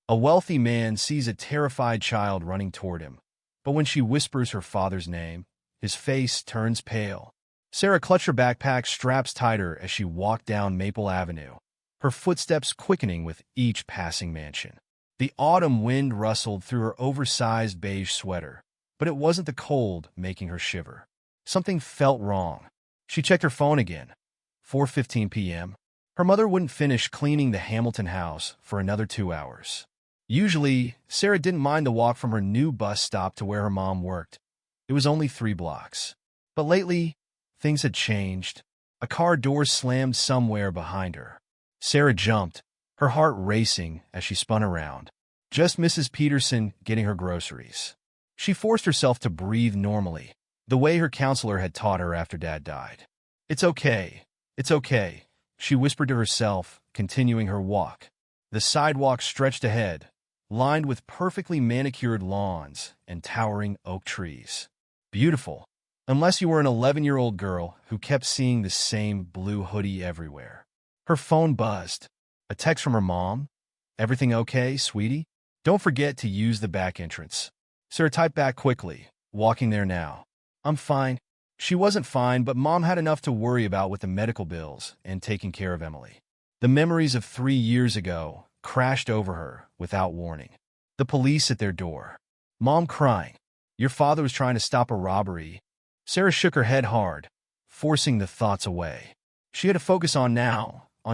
A wealthy man sees a terrified child running toward him, but when she whispers her father's name, his face turns pale. Sarah clutched her backpack straps tighter as she walked down Maple Avenue, her footsteps quickening with each passing mansion. The autumn wind rustled through her oversized beige sweater, but it wasn't the cold making her shiver. Something felt wrong. She checked her phone again. 4:15 p.m. Her mother wouldn't finish cleaning the Hamilton house for another 2 hours. Usually, Sarah didn't mind the walk from her new bus stop to where her mom worked. It was only 3 blocks. But lately, things had changed. A car door slammed somewhere behind her. Sarah jumped, her heart racing as she spun around. Just Mrs. Peterson getting her groceries. She forced herself to breathe normally, the way her counselor had taught her after Dad died. "It's okay. It's okay," she whispered to herself, continuing her walk. The sidewalk stretched ahead, lined with perfectly manicured lawns and towering oak trees. Beautiful, unless you were an 11-year-old girl who kept seeing the same blue hoodie everywhere. Her phone buzzed. A text from her mom. "Everything okay, sweetie? Don't forget to use the back entrance." Sarah typed back quickly, walking there now. "I'm fine." She wasn't fine, but Mom had enough to worry about with the medical bills and taking care of Emily. The memories of 3 years ago crashed over her without warning. The police at their door. Mom crying. "Your father was trying to stop a robbery." Sarah shook her head hard, forcing the thoughts away. She had to focus on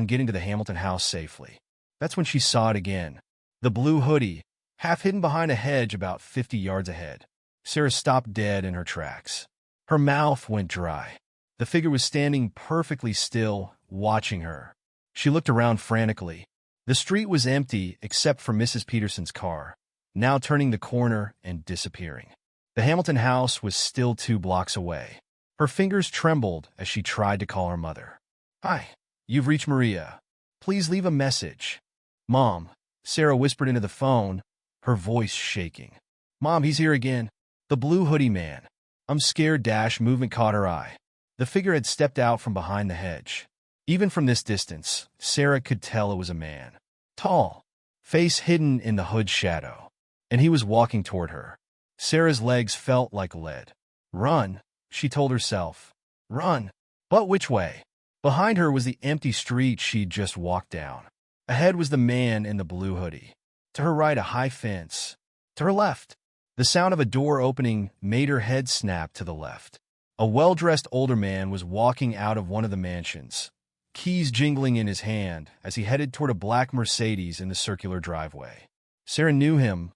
getting to the Hamilton house safely. That's when she saw it again. The blue hoodie, half hidden behind a hedge about 50 yards ahead. Sarah stopped dead in her tracks. Her mouth went dry. The figure was standing perfectly still, watching her. She looked around frantically. The street was empty except for Mrs. Peterson's car, now turning the corner and disappearing. The Hamilton house was still 2 blocks away. Her fingers trembled as she tried to call her mother. "Hi, you've reached Maria. Please leave a message." "Mom," Sarah whispered into the phone, her voice shaking. "Mom, he's here again. The blue hoodie man." "I'm scared." Movement caught her eye. The figure had stepped out from behind the hedge. Even from this distance, Sarah could tell it was a man. Tall, face hidden in the hood's shadow. And he was walking toward her. Sarah's legs felt like lead. "Run," she told herself. "Run." But which way? Behind her was the empty street she'd just walked down. Ahead was the man in the blue hoodie. To her right, a high fence. To her left, the sound of a door opening made her head snap to the left. A well-dressed older man was walking out of one of the mansions, keys jingling in his hand as he headed toward a black Mercedes in the circular driveway. Sarah knew him,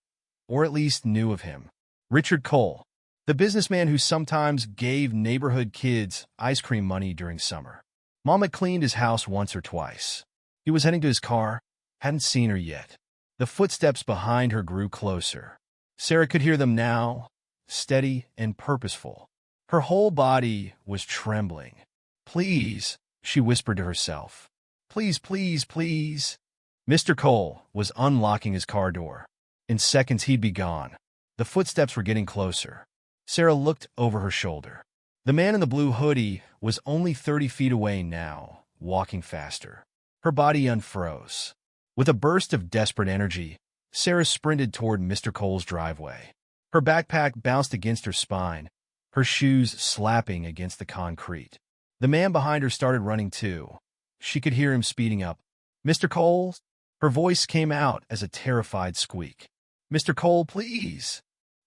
or at least knew of him. Richard Cole, the businessman who sometimes gave neighborhood kids ice cream money during summer. Mom had cleaned his house once or twice. He was heading to his car, hadn't seen her yet. The footsteps behind her grew closer. Sarah could hear them now, steady and purposeful. Her whole body was trembling. "Please," she whispered to herself. "Please, please, please." Mr. Cole was unlocking his car door. In seconds, he'd be gone. The footsteps were getting closer. Sarah looked over her shoulder. The man in the blue hoodie was only 30 feet away now, walking faster. Her body unfroze. With a burst of desperate energy, Sarah sprinted toward Mr. Cole's driveway. Her backpack bounced against her spine, her shoes slapping against the concrete. The man behind her started running too. She could hear him speeding up. "Mr. Cole?" Her voice came out as a terrified squeak. "Mr. Cole, please."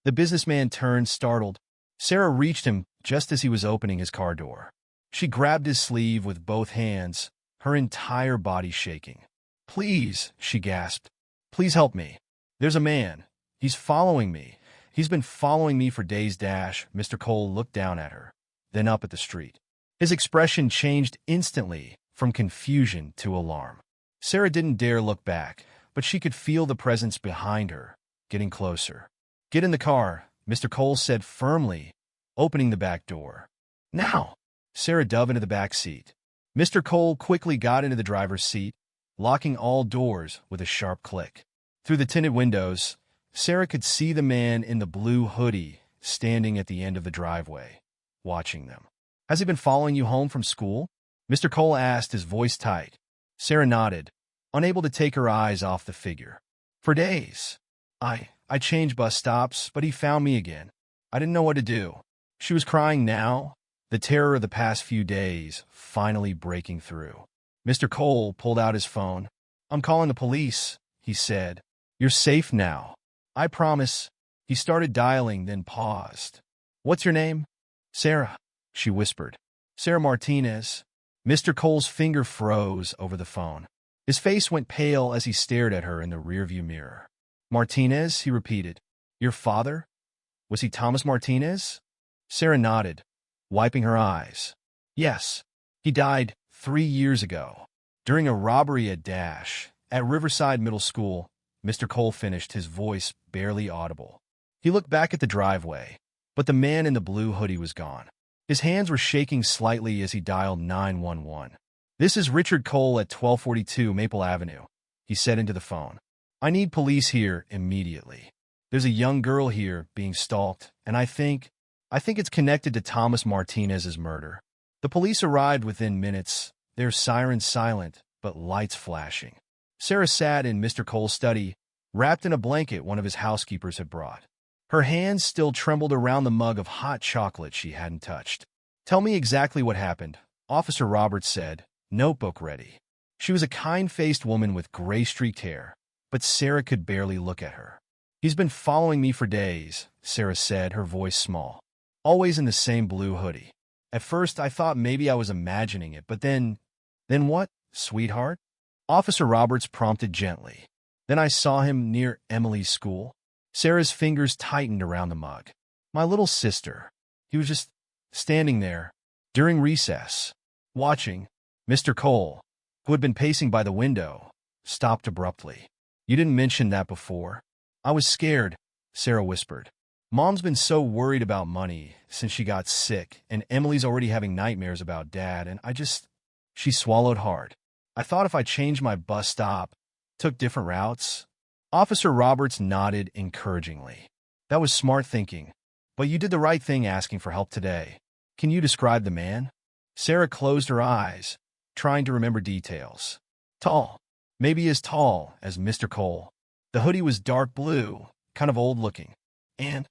The businessman turned, startled. Sarah reached him just as he was opening his car door. She grabbed his sleeve with both hands, her entire body shaking. "Please," she gasped. "Please help me. There's a man. He's following me. He's been following me for days." Mr. Cole looked down at her, then up at the street. His expression changed instantly from confusion to alarm. Sarah didn't dare look back, but she could feel the presence behind her, getting closer. "Get in the car," Mr. Cole said firmly, opening the back door. "Now!" Sarah dove into the back seat. Mr. Cole quickly got into the driver's seat, locking all doors with a sharp click. Through the tinted windows, Sarah could see the man in the blue hoodie standing at the end of the driveway, watching them. "Has he been following you home from school?" Mr. Cole asked, his voice tight. Sarah nodded, unable to take her eyes off the figure. For days. I changed bus stops, but he found me again. I didn't know what to do. She was crying now, the terror of the past few days finally breaking through. Mr. Cole pulled out his phone. I'm calling the police, he said. You're safe now. I promise. He started dialing, then paused. What's your name? Sarah, she whispered. Sarah Martinez. Mr. Cole's finger froze over the phone. His face went pale as he stared at her in the rearview mirror. Martinez, he repeated. Your father? Was he Thomas Martinez? Sarah nodded, wiping her eyes. Yes, he died 3 years ago. During a robbery at Dash, at Riverside Middle School, Mr. Cole finished, his voice barely audible. He looked back at the driveway, but the man in the blue hoodie was gone. His hands were shaking slightly as he dialed 911. This is Richard Cole at 1242 Maple Avenue, he said into the phone. I need police here immediately. There's a young girl here being stalked, and I think it's connected to Thomas Martinez's murder. The police arrived within minutes, their sirens silent, but lights flashing. Sarah sat in Mr. Cole's study, wrapped in a blanket one of his housekeepers had brought. Her hands still trembled around the mug of hot chocolate she hadn't touched. Tell me exactly what happened, Officer Roberts said, notebook ready. She was a kind-faced woman with gray-streaked hair, but Sarah could barely look at her. He's been following me for days, Sarah said, her voice small. Always in the same blue hoodie. At first, I thought maybe I was imagining it, but then what, sweetheart? Officer Roberts prompted gently. Then I saw him near Emily's school. Sarah's fingers tightened around the mug. My little sister. He was just standing there, during recess, watching. Mr. Cole, who had been pacing by the window, stopped abruptly. You didn't mention that before. I was scared, Sarah whispered. Mom's been so worried about money since she got sick, and Emily's already having nightmares about Dad, and She swallowed hard. I thought if I changed my bus stop, took different routes. Officer Roberts nodded encouragingly. That was smart thinking, but you did the right thing asking for help today. Can you describe the man? Sarah closed her eyes, trying to remember details. Tall. Maybe as tall as Mr. Cole. The hoodie was dark blue, kind of old-looking. And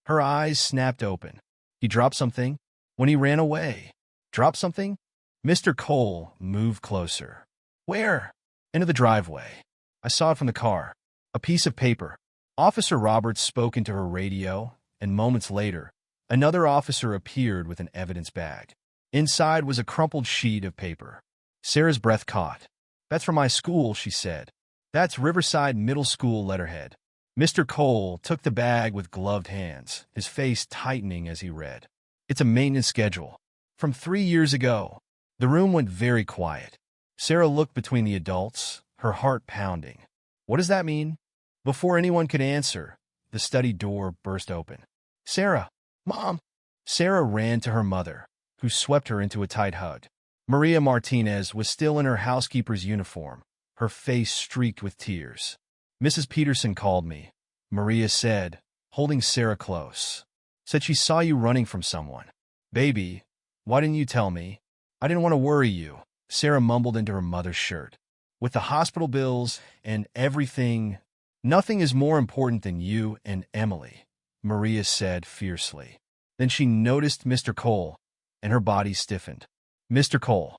her eyes snapped open. He dropped something when he ran away. Dropped something? Mr. Cole moved closer. Where? Into the driveway. I saw it from the car. A piece of paper. Officer Roberts spoke into her radio, and moments later, another officer appeared with an evidence bag. Inside was a crumpled sheet of paper. Sarah's breath caught. That's from my school, she said. That's Riverside Middle School letterhead. Mr. Cole took the bag with gloved hands, his face tightening as he read. It's a maintenance schedule. From 3 years ago. The room went very quiet. Sarah looked between the adults, her heart pounding. What does that mean? Before anyone could answer, the study door burst open. Sarah! Mom! Sarah ran to her mother, who swept her into a tight hug. Maria Martinez was still in her housekeeper's uniform, her face streaked with tears. Mrs. Peterson called me, Maria said, holding Sarah close. Said she saw you running from someone. Baby, why didn't you tell me? I didn't want to worry you, Sarah mumbled into her mother's shirt. With the hospital bills and everything, nothing is more important than you and Emily, Maria said fiercely. Then she noticed Mr. Cole, and her body stiffened. Mr. Cole,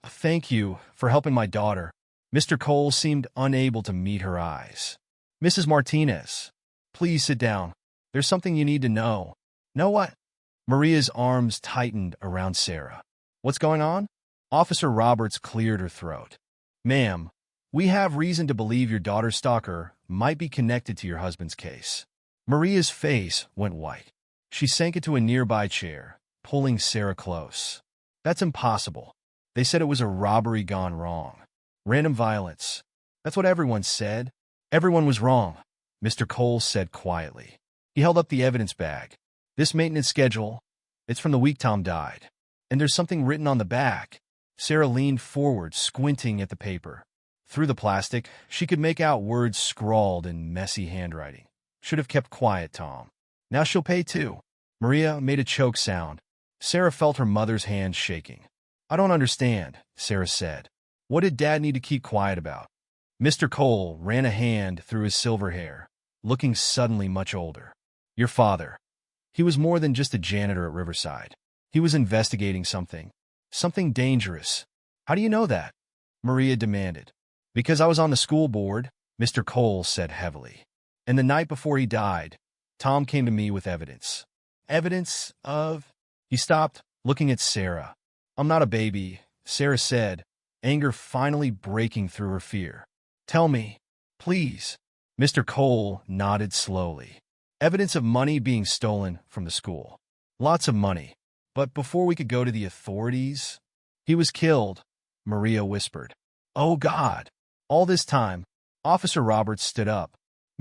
thank you for helping my daughter. Mr. Cole seemed unable to meet her eyes. Mrs. Martinez, please sit down. There's something you need to know. Know what? Maria's arms tightened around Sarah. What's going on? Officer Roberts cleared her throat. Ma'am, we have reason to believe your daughter's stalker might be connected to your husband's case. Maria's face went white. She sank into a nearby chair, pulling Sarah close. That's impossible. They said it was a robbery gone wrong. Random violence. That's what everyone said. Everyone was wrong, Mr. Cole said quietly. He held up the evidence bag. This maintenance schedule, it's from the week Tom died. And there's something written on the back. Sarah leaned forward, squinting at the paper. Through the plastic, she could make out words scrawled in messy handwriting. Should have kept quiet, Tom. Now she'll pay too. Maria made a choke sound. Sarah felt her mother's hand shaking. I don't understand, Sarah said. What did Dad need to keep quiet about? Mr. Cole ran a hand through his silver hair, looking suddenly much older. Your father. He was more than just a janitor at Riverside. He was investigating something. Something dangerous. How do you know that? Maria demanded. Because I was on the school board, Mr. Cole said heavily. And the night before he died, Tom came to me with evidence. Evidence of... He stopped, looking at Sarah. I'm not a baby, Sarah said, anger finally breaking through her fear. Tell me, please. Mr. Cole nodded slowly. Evidence of money being stolen from the school. Lots of money. But before we could go to the authorities, he was killed, Maria whispered. Oh, God. All this time, Officer Roberts stood up.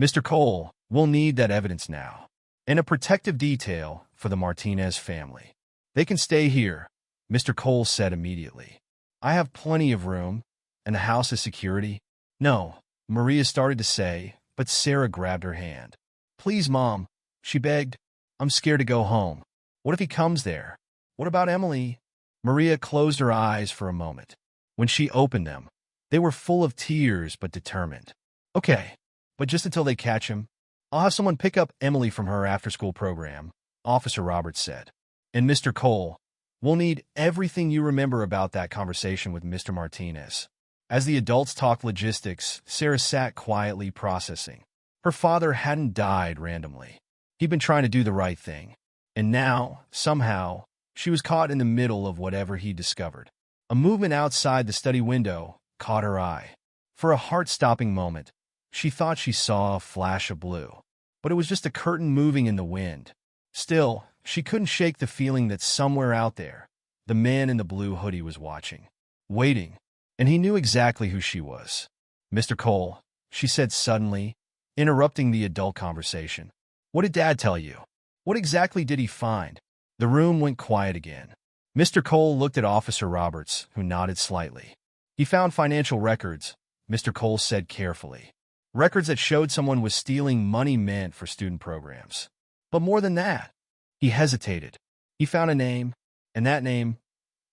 Mr. Cole, we'll need that evidence now. And a protective detail for the Martinez family. They can stay here, Mr. Cole said immediately. I have plenty of room, and the house is security. No, Maria started to say, but Sarah grabbed her hand. Please, Mom, she begged. I'm scared to go home. What if he comes there? What about Emily? Maria closed her eyes for a moment. When she opened them, they were full of tears but determined. Okay, but just until they catch him, I'll have someone pick up Emily from her after-school program, Officer Roberts said. And Mr. Cole, we'll need everything you remember about that conversation with Mr. Martinez. As the adults talked logistics, Sarah sat quietly processing. Her father hadn't died randomly. He'd been trying to do the right thing. And now, somehow, she was caught in the middle of whatever he discovered. A movement outside the study window caught her eye. For a heart-stopping moment, she thought she saw a flash of blue. But it was just a curtain moving in the wind. Still, she couldn't shake the feeling that somewhere out there, the man in the blue hoodie was watching, waiting, and he knew exactly who she was. Mr. Cole, she said suddenly, interrupting the adult conversation. What did Dad tell you? What exactly did he find? The room went quiet again. Mr. Cole looked at Officer Roberts, who nodded slightly. He found financial records, Mr. Cole said carefully. Records that showed someone was stealing money meant for student programs. But more than that, he hesitated. He found a name, and that name,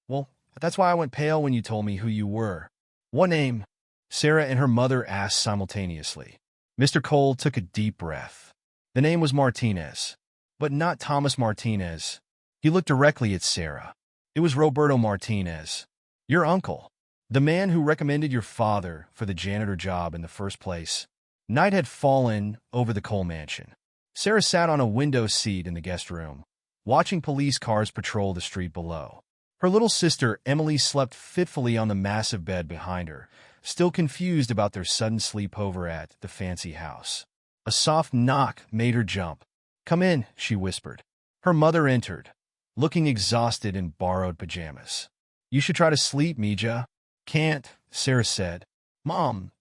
well, that's why I went pale when you told me who you were. What name? Sarah and her mother asked simultaneously. Mr. Cole took a deep breath. The name was Martinez, but not Thomas Martinez. He looked directly at Sarah. It was Roberto Martinez, your uncle, the man who recommended your father for the janitor job in the first place. Night had fallen over the Cole mansion. Sarah sat on a window seat in the guest room, watching police cars patrol the street below. Her little sister, Emily, slept fitfully on the massive bed behind her, still confused about their sudden sleepover at the fancy house. A soft knock made her jump. Come in, she whispered. Her mother entered, looking exhausted in borrowed pajamas. You should try to sleep, Mija. Can't, Sarah said. Mom,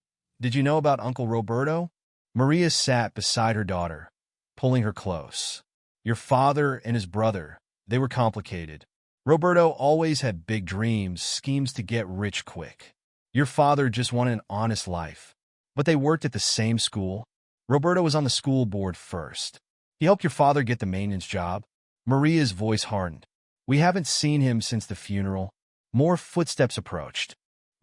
did you know about Uncle Roberto? Maria sat beside her daughter, pulling her close. Your father and his brother, they were complicated. Roberto always had big dreams, schemes to get rich quick. Your father just wanted an honest life. But they worked at the same school. Roberto was on the school board first. He helped your father get the maintenance job. Maria's voice hardened. We haven't seen him since the funeral. More footsteps approached.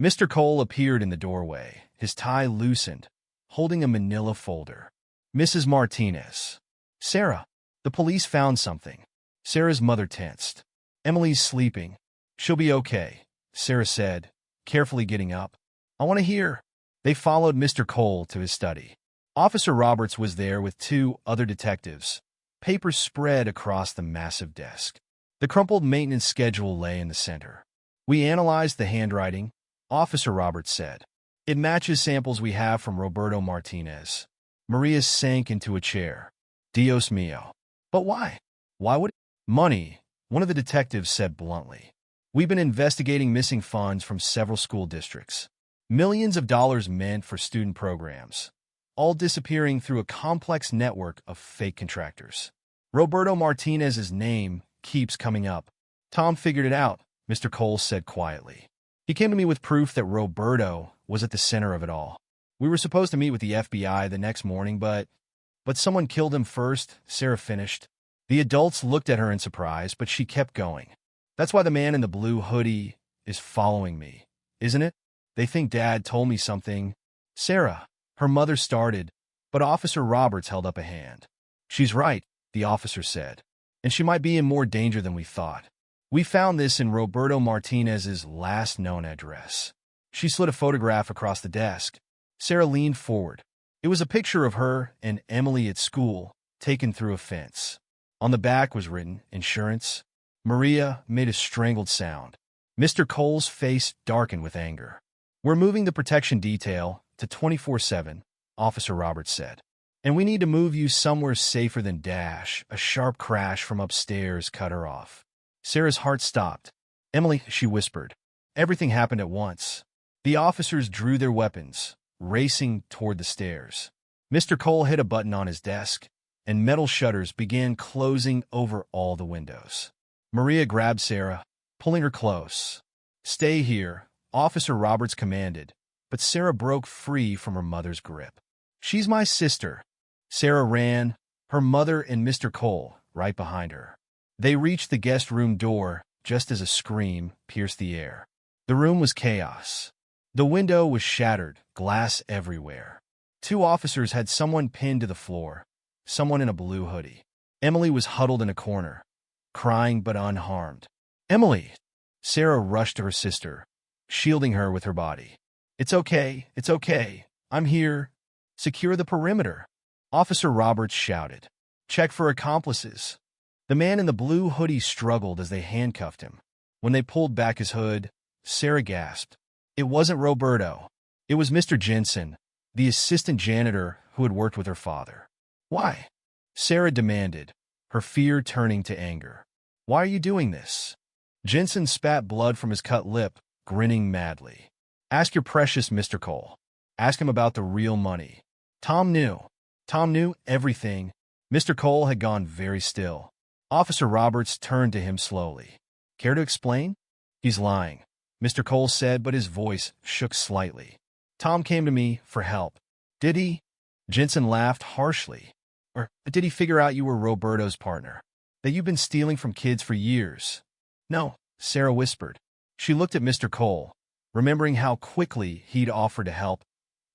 Mr. Cole appeared in the doorway, his tie loosened, holding a manila folder. Mrs. Martinez. Sarah. The police found something. Sarah's mother tensed. Emily's sleeping. She'll be okay, Sarah said, carefully getting up. I want to hear. They followed Mr. Cole to his study. Officer Roberts was there with two other detectives. Papers spread across the massive desk. The crumpled maintenance schedule lay in the center. We analyzed the handwriting, Officer Roberts said. It matches samples we have from Roberto Martinez. Maria sank into a chair. Dios mío. But why? Why would money? One of the detectives said bluntly. We've been investigating missing funds from several school districts. Millions of dollars meant for student programs, all disappearing through a complex network of fake contractors. Roberto Martinez's name keeps coming up. Tom figured it out, Mr. Cole said quietly. He came to me with proof that Roberto was at the center of it all. We were supposed to meet with the FBI the next morning, but someone killed him first, Sarah finished. The adults looked at her in surprise, but she kept going. That's why the man in the blue hoodie is following me, isn't it? They think Dad told me something, Sarah, her mother started, but Officer Roberts held up a hand. She's right, the officer said, and she might be in more danger than we thought. We found this in Roberto Martinez's last known address. She slid a photograph across the desk. Sarah leaned forward. It was a picture of her and Emily at school, taken through a fence. On the back was written, "Insurance." Maria made a strangled sound. Mr. Cole's face darkened with anger. "We're moving the protection detail to 24/7, Officer Roberts said. "And we need to move you somewhere safer than Dash." A sharp crash from upstairs cut her off. Sarah's heart stopped. "Emily," she whispered. Everything happened at once. The officers drew their weapons, racing toward the stairs. Mr. Cole hit a button on his desk, and metal shutters began closing over all the windows. Maria grabbed Sarah, pulling her close. "Stay here," Officer Roberts commanded, but Sarah broke free from her mother's grip. "She's my sister." Sarah ran, her mother and Mr. Cole right behind her. They reached the guest room door just as a scream pierced the air. The room was chaos. The window was shattered, glass everywhere. Two officers had someone pinned to the floor, someone in a blue hoodie. Emily was huddled in a corner, crying but unharmed. "Emily!" Sarah rushed to her sister, shielding her with her body. It's okay, I'm here. Secure the perimeter," Officer Roberts shouted. "Check for accomplices." The man in the blue hoodie struggled as they handcuffed him. When they pulled back his hood, Sarah gasped. It wasn't Roberto. It was Mr. Jensen, the assistant janitor who had worked with her father. "Why?" Sarah demanded, her fear turning to anger. "Why are you doing this?" Jensen spat blood from his cut lip, grinning madly. "Ask your precious Mr. Cole. Ask him about the real money." Tom knew everything. Mr. Cole had gone very still. Officer Roberts turned to him slowly. "Care to explain?" "He's lying," Mr. Cole said, but his voice shook slightly. "Tom came to me for help." "Did he?" Jensen laughed harshly. "Or did he figure out you were Roberto's partner? That you've been stealing from kids for years?" "No," Sarah whispered. She looked at Mr. Cole, remembering how quickly he'd offered to help,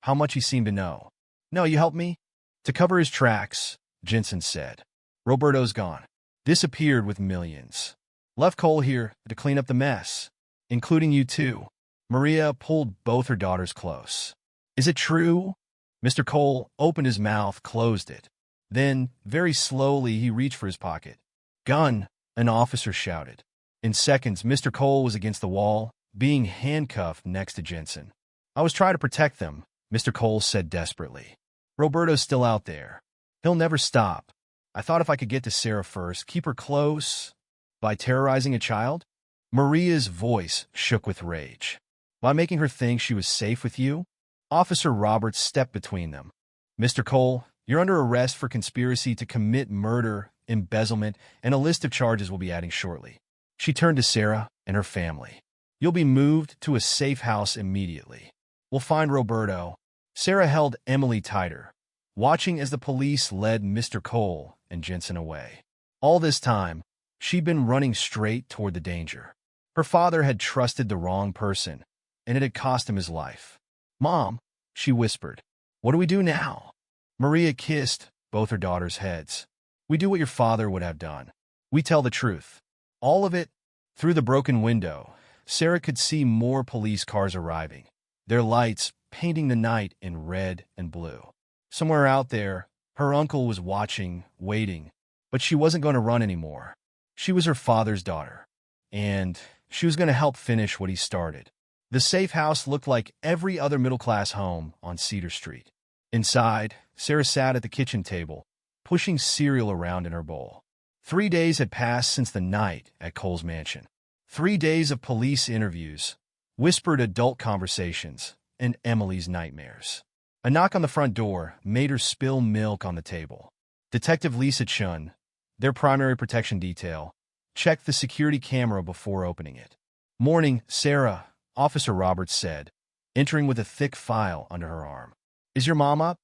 how much he seemed to know. "No, you helped me?" "To cover his tracks," Jensen said. "Roberto's gone. Disappeared with millions. Left Cole here to clean up the mess, including you too." Maria pulled both her daughters close. "Is it true?" Mr. Cole opened his mouth, closed it. Then, very slowly, he reached for his pocket. "Gun!" an officer shouted. In seconds, Mr. Cole was against the wall, being handcuffed next to Jensen. "I was trying to protect them," Mr. Cole said desperately. "Roberto's still out there. He'll never stop. I thought if I could get to Sarah first, keep her close." "By terrorizing a child?" Maria's voice shook with rage. "By making her think she was safe with you?" Officer Roberts stepped between them. "Mr. Cole, you're under arrest for conspiracy to commit murder, embezzlement, and a list of charges we'll be adding shortly." She turned to Sarah and her family. "You'll be moved to a safe house immediately. We'll find Roberto." Sarah held Emily tighter, watching as the police led Mr. Cole and Jensen away. All this time, she'd been running straight toward the danger. Her father had trusted the wrong person, and it had cost him his life. "Mom," she whispered, "what do we do now?" Maria kissed both her daughters' heads. "We do what your father would have done. We tell the truth. All of it." Through the broken window, Sarah could see more police cars arriving, their lights painting the night in red and blue. Somewhere out there, her uncle was watching, waiting, but she wasn't going to run anymore. She was her father's daughter, and she was going to help finish what he started. The safe house looked like every other middle-class home on Cedar Street. Inside, Sarah sat at the kitchen table, pushing cereal around in her bowl. 3 days had passed since the night at Cole's mansion. 3 days of police interviews, whispered adult conversations, and Emily's nightmares. A knock on the front door made her spill milk on the table. Detective Lisa Chun, their primary protection detail, checked the security camera before opening it. "Morning, Sarah," Officer Roberts said, entering with a thick file under her arm. "Is your mom up?"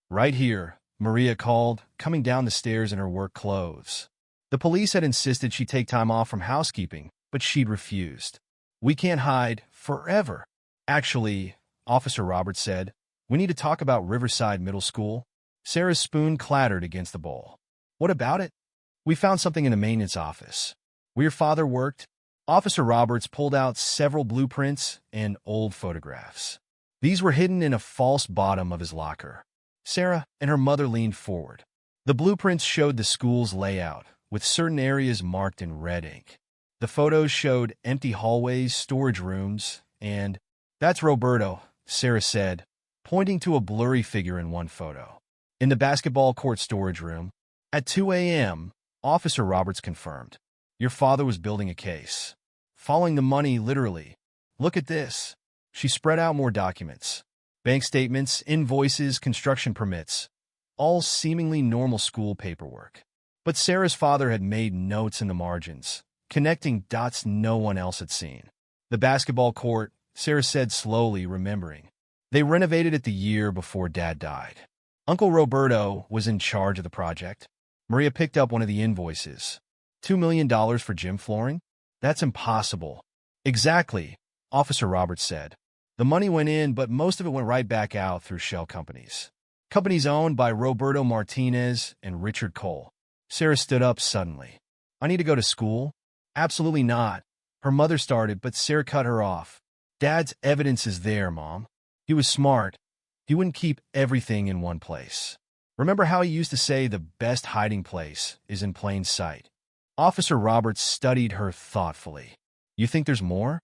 "Right here," Maria called, coming down the stairs in her work clothes. The police had insisted she take time off from housekeeping, but she'd refused. "We can't hide forever." "Actually," Officer Roberts said, We need to talk about Riverside Middle School. Sarah's spoon clattered against the bowl. What about it? We found something in the maintenance office. Where your father worked, Officer Roberts pulled out several blueprints and old photographs. These were hidden in a false bottom of his locker. Sarah and her mother leaned forward. The blueprints showed the school's layout, with certain areas marked in red ink. The photos showed empty hallways, storage rooms, and, "That's Roberto," Sarah said, pointing to a blurry figure in one photo. In the basketball court storage room, at 2 a.m., Officer Roberts confirmed. Your father was building a case. Following the money literally. Look at this. She spread out more documents. Bank statements, invoices, construction permits. All seemingly normal school paperwork. But Sarah's father had made notes in the margins, connecting dots no one else had seen. The basketball court, Sarah said slowly, remembering. They renovated it the year before Dad died. Uncle Roberto was in charge of the project. Maria picked up one of the invoices. $2 million for gym flooring? That's impossible. Exactly, Officer Roberts said. The money went in, but most of it went right back out through shell companies. Companies owned by Roberto Martinez and Richard Cole. Sarah stood up suddenly. I need to go to school? Absolutely not. Her mother started, but Sarah cut her off. Dad's evidence is there, Mom. He was smart. He wouldn't keep everything in one place. Remember how he used to say the best hiding place is in plain sight? Officer Roberts studied her thoughtfully. You think there's more?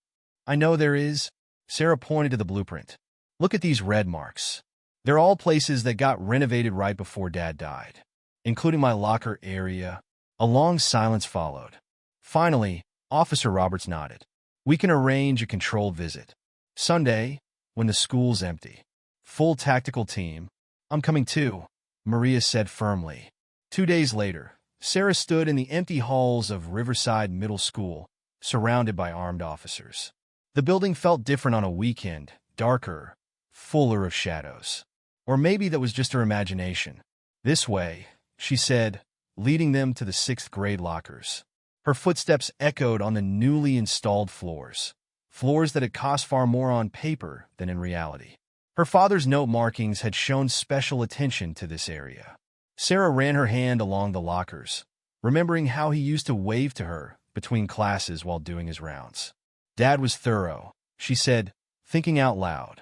I know there is. Sarah pointed to the blueprint. Look at these red marks. They're all places that got renovated right before Dad died, including my locker area. A long silence followed. Finally, Officer Roberts nodded. We can arrange a controlled visit. Sunday, when the school's empty. Full tactical team. I'm coming too, Maria said firmly. 2 days later, Sarah stood in the empty halls of Riverside Middle School, surrounded by armed officers. The building felt different on a weekend, darker, fuller of shadows. Or maybe that was just her imagination. This way, she said, leading them to the 6th grade lockers. Her footsteps echoed on the newly installed floors that had cost far more on paper than in reality. Her father's note markings had shown special attention to this area. Sarah ran her hand along the lockers, remembering how he used to wave to her between classes while doing his rounds. Dad was thorough, she said, thinking out loud.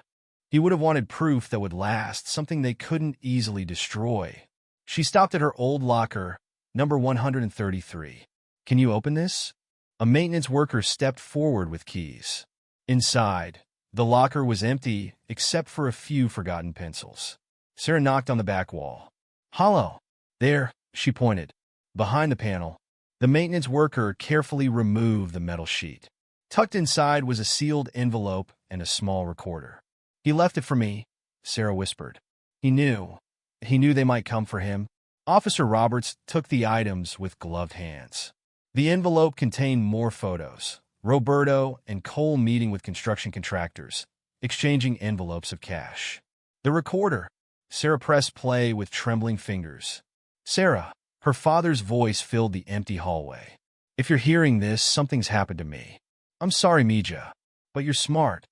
He would have wanted proof that would last, something they couldn't easily destroy. She stopped at her old locker, number 133. Can you open this? A maintenance worker stepped forward with keys. Inside, the locker was empty except for a few forgotten pencils. Sarah knocked on the back wall. Hollow. There, she pointed. Behind the panel, the maintenance worker carefully removed the metal sheet. Tucked inside was a sealed envelope and a small recorder. He left it for me, Sarah whispered. He knew they might come for him. Officer Roberts took the items with gloved hands. The envelope contained more photos. Roberto and Cole meeting with construction contractors, exchanging envelopes of cash. The recorder. Sarah pressed play with trembling fingers. Sarah, her father's voice filled the empty hallway. If you're hearing this, something's happened to me. I'm sorry, Mija, but you're smart.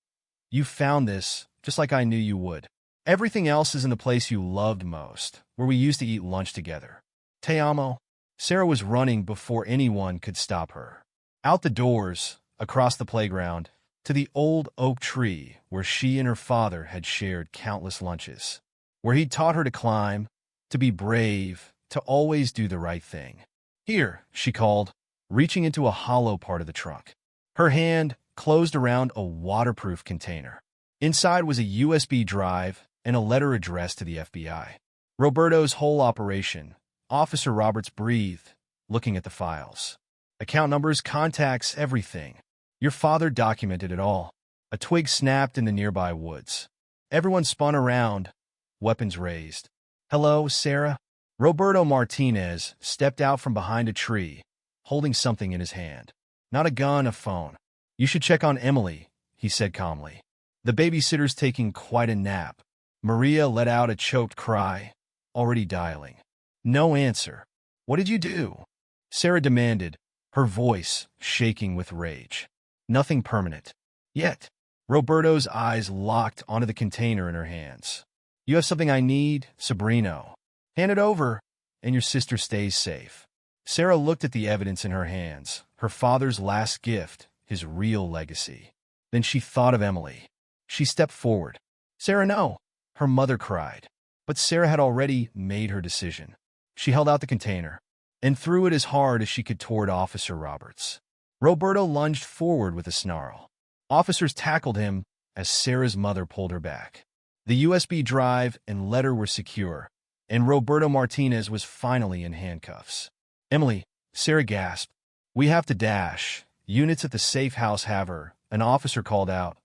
You found this, just like I knew you would. Everything else is in the place you loved most, where we used to eat lunch together. Te amo. Sarah was running before anyone could stop her. Out the doors, across the playground, to the old oak tree where she and her father had shared countless lunches, where he'd taught her to climb, to be brave, to always do the right thing. Here, she called, reaching into a hollow part of the trunk. Her hand closed around a waterproof container. Inside was a USB drive and a letter addressed to the FBI. Roberto's whole operation. Officer Roberts breathed, looking at the files. Account numbers, contacts, everything. Your father documented it all. A twig snapped in the nearby woods. Everyone spun around, weapons raised. Hello, Sarah? Roberto Martinez stepped out from behind a tree, holding something in his hand. Not a gun, a phone. You should check on Emily, he said calmly. The babysitter's taking quite a nap. Maria let out a choked cry, already dialing. No answer. What did you do? Sarah demanded, her voice shaking with rage. Nothing permanent. Yet, Roberto's eyes locked onto the container in her hands. You have something I need, Sabrino. Hand it over, and your sister stays safe. Sarah looked at the evidence in her hands, her father's last gift, his real legacy. Then she thought of Emily. She stepped forward. Sarah, no, her mother cried. But Sarah had already made her decision. She held out the container and threw it as hard as she could toward Officer Roberts. Roberto lunged forward with a snarl. Officers tackled him as Sarah's mother pulled her back. The USB drive and letter were secure, and Roberto Martinez was finally in handcuffs. Emily, Sarah gasped. We have to dash. Units at the safe house have her, an officer called out,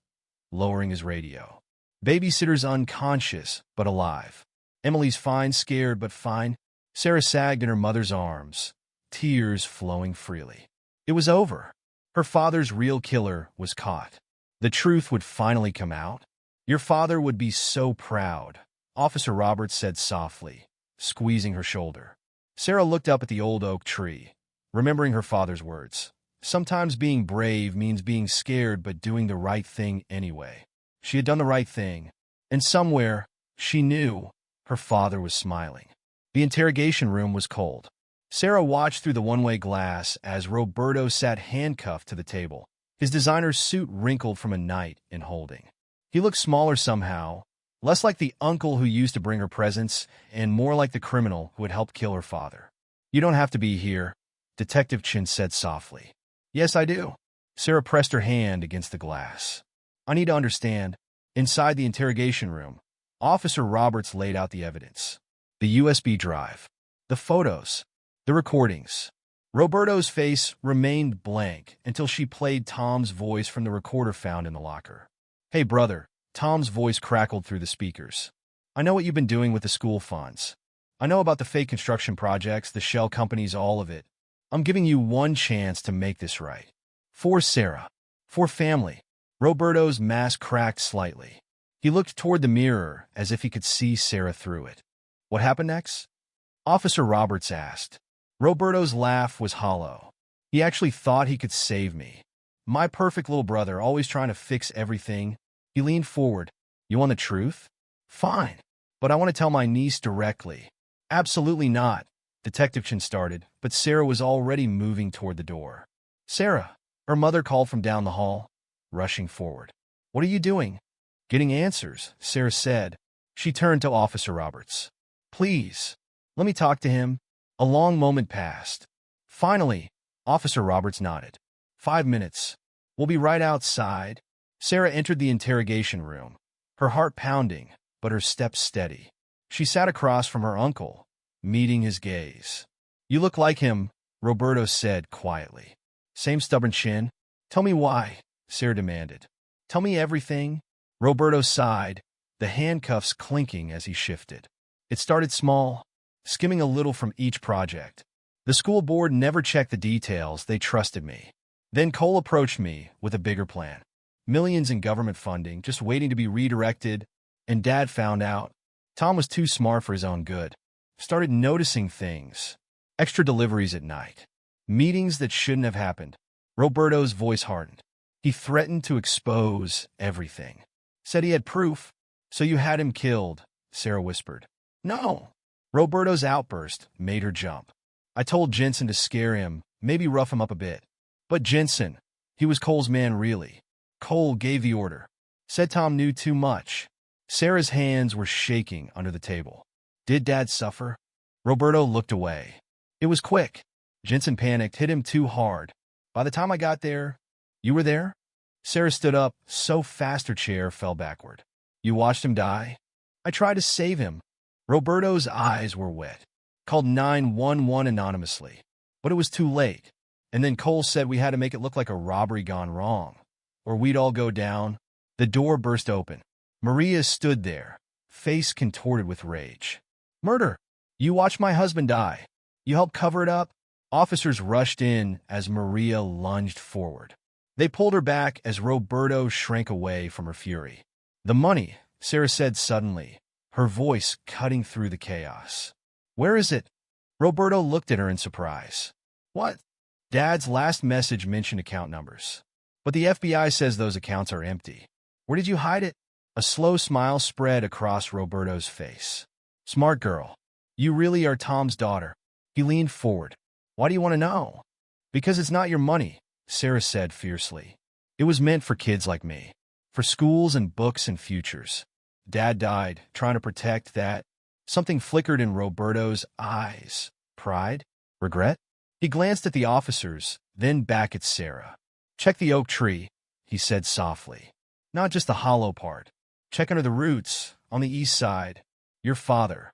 lowering his radio. Babysitter's unconscious, but alive. Emily's fine, scared, but fine. Sarah sagged in her mother's arms, tears flowing freely. It was over. Her father's real killer was caught. The truth would finally come out. Your father would be so proud, Officer Roberts said softly, squeezing her shoulder. Sarah looked up at the old oak tree, remembering her father's words. Sometimes being brave means being scared but doing the right thing anyway. She had done the right thing, and somewhere, she knew, her father was smiling. The interrogation room was cold. Sarah watched through the one-way glass as Roberto sat handcuffed to the table, his designer suit wrinkled from a night in holding. He looked smaller somehow, less like the uncle who used to bring her presents, and more like the criminal who had helped kill her father. You don't have to be here, Detective Chin said softly. Yes, I do. Sarah pressed her hand against the glass. I need to understand. Inside the interrogation room, Officer Roberts laid out the evidence. The USB drive, the photos, the recordings. Roberto's face remained blank until she played Tom's voice from the recorder found in the locker. Hey, brother, Tom's voice crackled through the speakers. I know what you've been doing with the school funds. I know about the fake construction projects, the shell companies, all of it. I'm giving you one chance to make this right. For Sarah. For family. Roberto's mask cracked slightly. He looked toward the mirror as if he could see Sarah through it. What happened next? Officer Roberts asked. Roberto's laugh was hollow. He actually thought he could save me. My perfect little brother, always trying to fix everything. He leaned forward. You want the truth? Fine. But I want to tell my niece directly. Absolutely not. Detective Chin started, but Sarah was already moving toward the door. Sarah, her mother called from down the hall, rushing forward. What are you doing? Getting answers, Sarah said. She turned to Officer Roberts. Please, let me talk to him. A long moment passed. Finally, Officer Roberts nodded. 5 minutes. We'll be right outside. Sarah entered the interrogation room, her heart pounding, but her steps steady. She sat across from her uncle, meeting his gaze. You look like him, Roberto said quietly. Same stubborn chin? Tell me why, Sarah demanded. Tell me everything. Roberto sighed, the handcuffs clinking as he shifted. It started small, skimming a little from each project. The school board never checked the details, they trusted me. Then Cole approached me with a bigger plan. Millions in government funding, just waiting to be redirected, and Dad found out. Tom was too smart for his own good. Started noticing things. Extra deliveries at night. Meetings that shouldn't have happened. Roberto's voice hardened. He threatened to expose everything. Said he had proof. So you had him killed, Sarah whispered. No. Roberto's outburst made her jump. I told Jensen to scare him, maybe rough him up a bit. But Jensen, he was Cole's man really. Cole gave the order. Said Tom knew too much. Sarah's hands were shaking under the table. Did Dad suffer? Roberto looked away. It was quick. Jensen panicked, hit him too hard. By the time I got there, you were there? Sarah stood up, so fast her chair fell backward. You watched him die? I tried to save him. Roberto's eyes were wet. Called 911 anonymously. But it was too late. And then Cole said we had to make it look like a robbery gone wrong, or we'd all go down. The door burst open. Maria stood there, face contorted with rage. Murder! You watched my husband die. You helped cover it up? Officers rushed in as Maria lunged forward. They pulled her back as Roberto shrank away from her fury. The money, Sarah said suddenly, her voice cutting through the chaos. Where is it? Roberto looked at her in surprise. What? Dad's last message mentioned account numbers. But the FBI says those accounts are empty. Where did you hide it? A slow smile spread across Roberto's face. Smart girl. You really are Tom's daughter. He leaned forward. Why do you want to know? Because it's not your money, Sarah said fiercely. It was meant for kids like me. For schools and books and futures. Dad died, trying to protect that. Something flickered in Roberto's eyes. Pride? Regret? He glanced at the officers, then back at Sarah. Check the oak tree, he said softly. Not just the hollow part. Check under the roots, on the east side. Your father.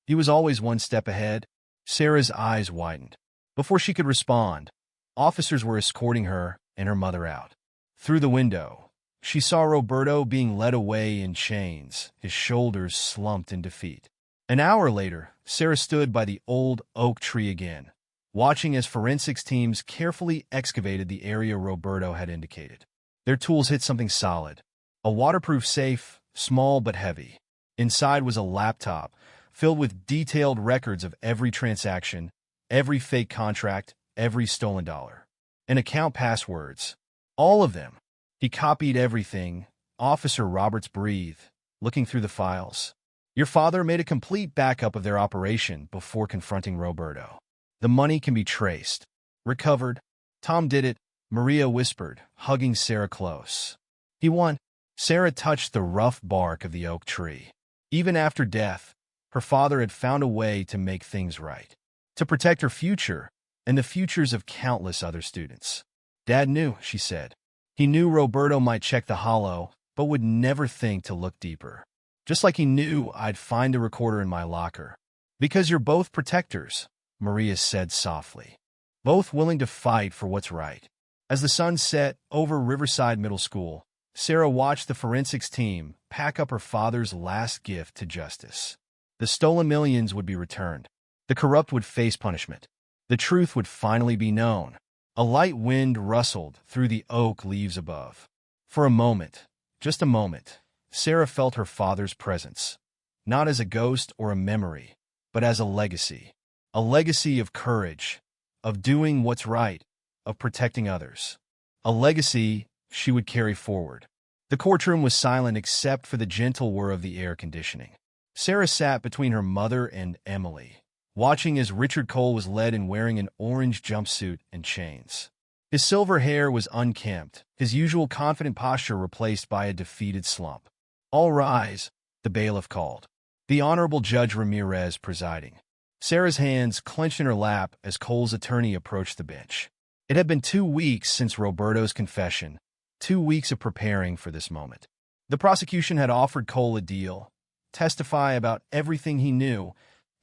He was always one step ahead. Sarah's eyes widened. Before she could respond, officers were escorting her and her mother out. Through the window, she saw Roberto being led away in chains, his shoulders slumped in defeat. An hour later, Sarah stood by the old oak tree again, watching as forensics teams carefully excavated the area Roberto had indicated. Their tools hit something solid. A waterproof safe, small but heavy. Inside was a laptop, filled with detailed records of every transaction, every fake contract, every stolen dollar. And account passwords. All of them. He copied everything. Officer Roberts breathed, looking through the files. Your father made a complete backup of their operation before confronting Roberto. The money can be traced. Recovered. Tom did it, Maria whispered, hugging Sarah close. He won. Sarah touched the rough bark of the oak tree. Even after death, her father had found a way to make things right. To protect her future, and the futures of countless other students. Dad knew, she said. He knew Roberto might check the hollow, but would never think to look deeper. Just like he knew I'd find the recorder in my locker. Because you're both protectors, Maria said softly. Both willing to fight for what's right. As the sun set over Riverside Middle School, Sarah watched the forensics team pack up her father's last gift to justice. The stolen millions would be returned. The corrupt would face punishment. The truth would finally be known. A light wind rustled through the oak leaves above. For a moment, just a moment, Sarah felt her father's presence. Not as a ghost or a memory, but as a legacy. A legacy of courage, of doing what's right, of protecting others. A legacy she would carry forward. The courtroom was silent except for the gentle whir of the air conditioning. Sarah sat between her mother and Emily, watching as Richard Cole was led in wearing an orange jumpsuit and chains. His silver hair was unkempt, his usual confident posture replaced by a defeated slump. All rise, the bailiff called. The Honorable Judge Ramirez presiding. Sarah's hands clenched in her lap as Cole's attorney approached the bench. It had been 2 weeks since Roberto's confession, 2 weeks of preparing for this moment. The prosecution had offered Cole a deal, testify about everything he knew,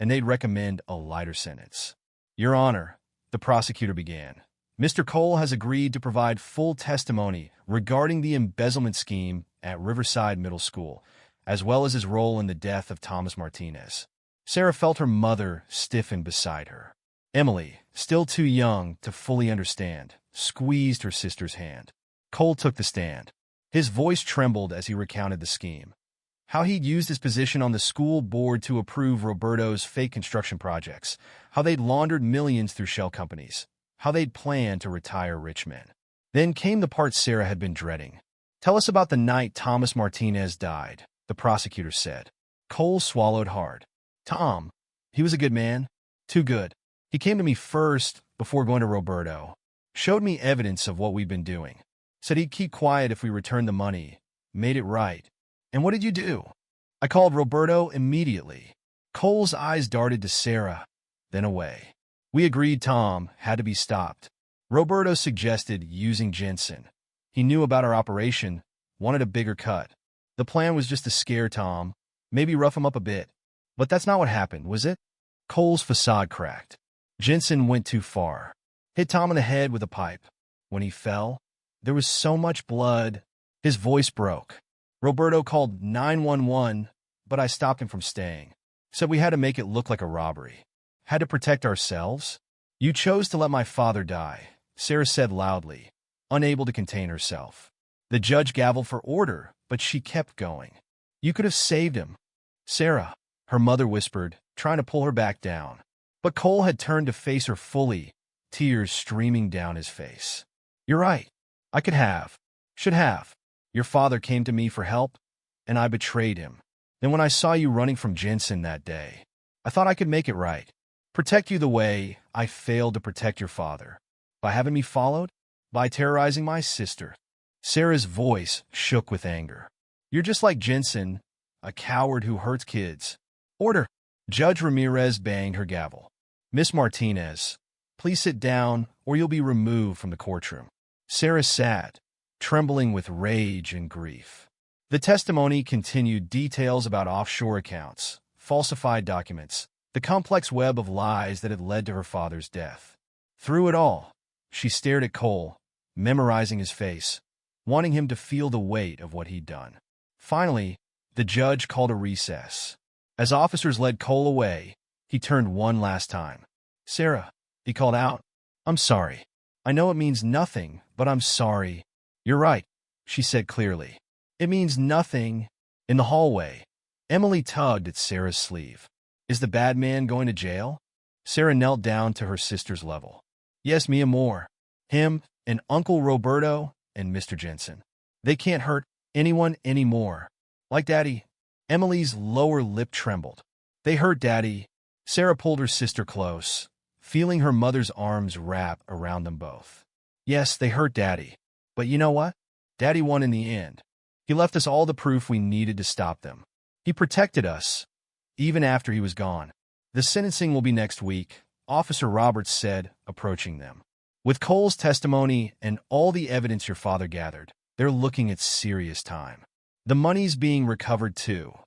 and they'd recommend a lighter sentence. Your Honor, the prosecutor began, Mr. Cole has agreed to provide full testimony regarding the embezzlement scheme at Riverside Middle School, as well as his role in the death of Thomas Martinez. Sarah felt her mother stiffen beside her. Emily, still too young to fully understand, squeezed her sister's hand. Cole took the stand. His voice trembled as he recounted the scheme. How he'd used his position on the school board to approve Roberto's fake construction projects. How they'd laundered millions through shell companies. How they'd planned to retire rich men. Then came the part Sarah had been dreading. Tell us about the night Thomas Martinez died, the prosecutor said. Cole swallowed hard. Tom, he was a good man. Too good. He came to me first, before going to Roberto. Showed me evidence of what we'd been doing. Said he'd keep quiet if we returned the money. Made it right. And what did you do? I called Roberto immediately. Cole's eyes darted to Sarah, then away. We agreed Tom had to be stopped. Roberto suggested using Jensen. He knew about our operation, wanted a bigger cut. The plan was just to scare Tom, maybe rough him up a bit. But that's not what happened, was it? Cole's facade cracked. Jensen went too far. Hit Tom in the head with a pipe. When he fell, there was so much blood. His voice broke. Roberto called 911, but I stopped him from staying. Said we had to make it look like a robbery. Had to protect ourselves. You chose to let my father die, Sarah said loudly, unable to contain herself. The judge gavelled for order, but she kept going. You could have saved him. Sarah, her mother whispered, trying to pull her back down. But Cole had turned to face her fully, tears streaming down his face. You're right. I could have. Should have. Your father came to me for help. and I betrayed him. Then when I saw you running from Jensen that day, I thought I could make it right. Protect you the way I failed to protect your father. By having me followed? By terrorizing my sister." Sarah's voice shook with anger. "You're just like Jensen, a coward who hurts kids." "Order!" Judge Ramirez banged her gavel. "Miss Martinez, please sit down or you'll be removed from the courtroom." Sarah sat, trembling with rage and grief. The testimony continued details about offshore accounts, falsified documents, the complex web of lies that had led to her father's death. Through it all, she stared at Cole, memorizing his face, wanting him to feel the weight of what he'd done. Finally, the judge called a recess. As officers led Cole away, he turned one last time. "Sarah," he called out, "I'm sorry. I know it means nothing, but I'm sorry." "You're right," she said clearly. "It means nothing." In the hallway, Emily tugged at Sarah's sleeve. "Is the bad man going to jail?" Sarah knelt down to her sister's level. "Yes, Mia Moore. Him and Uncle Roberto and Mr. Jensen. They can't hurt anyone anymore. Like Daddy." Emily's lower lip trembled. "They hurt Daddy." Sarah pulled her sister close, feeling her mother's arms wrap around them both. "Yes, they hurt Daddy. But you know what? Daddy won in the end. He left us all the proof we needed to stop them. He protected us, even after he was gone." "The sentencing will be next week," Officer Roberts said, approaching them. "With Cole's testimony and all the evidence your father gathered, they're looking at serious time. The money's being recovered too.